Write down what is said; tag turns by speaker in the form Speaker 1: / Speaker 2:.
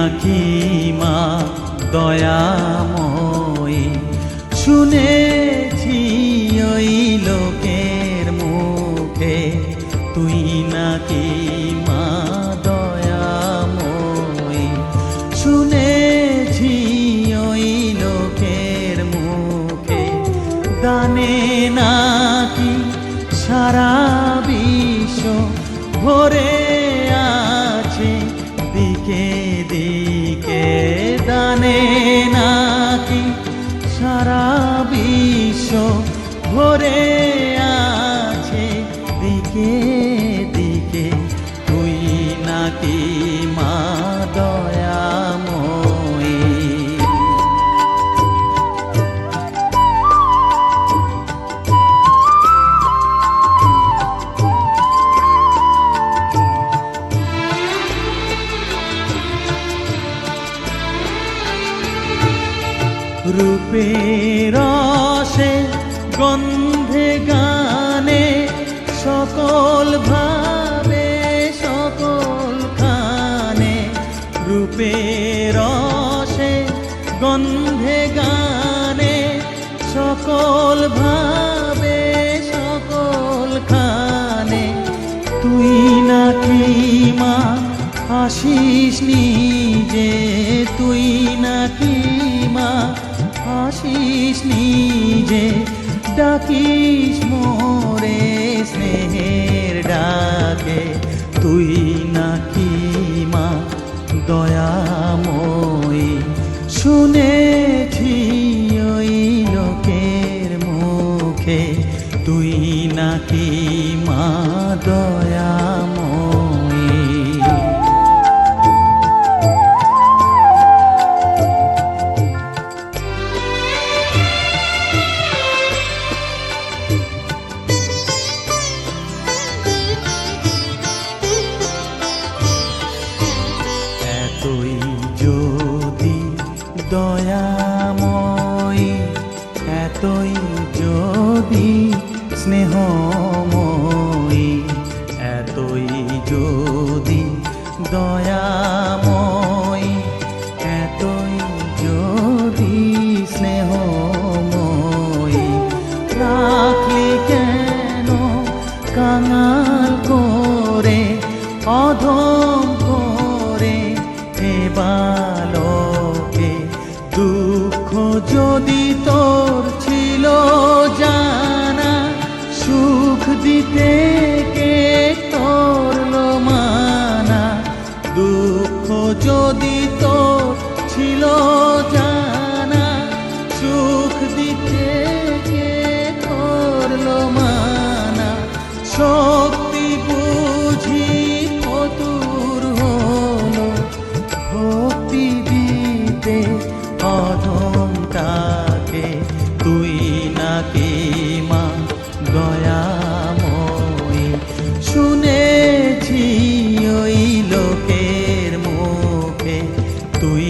Speaker 1: নাকি মা দয়াময়ী, শুনেছি ওই লোকের মুখে তুই নাকি মা দয়াময়ী, শুনেছি ওই লোকের মুখে দানে নাকি সারা বিশ্ব ভরে আছে দিকে দিকে, দানে নাকি সারা বিশ্ব ভরে আছে দিকে দিকে, তুই নাকি মা দয়াময়ী। রূপের রসে গন্ধে গানে সকল ভাবে সকল খানে, রূপের রসে গন্ধে গানে সকল ভাবে সকল খানে, তুই নাকি মা আসিস নিজে, তুই নাকি মা আসিস নিজে, ডাকিস মোরে স্নেহের ডাকে, তুই নাকি মা দয়াময়ী, শুনেছি ওই লোকের মুখে তুই নাকি মা দয়াময়ী। এতই যদি দয়াময়ী, এতই যদি স্নেহময়ী, এতই যদি দয়াময়ী, এতই যদি স্নেহময়ী, রাখলি কেন কাঙাল করে অধম করে এ বালকে, দুঃখ যদি তোর ছিল জানা, সুখ দিতে কে করলো মানা, দুঃখ যদি তোর ছিল জানা, সুখ দিতে কে করলো মানা, শক্তি বুঝি ফতুর হলো ভক্তি দিতে অধমটাকে, তুই নাকি মা দয়াময়ী, শুনেছি ওই লোকের মুখে তুই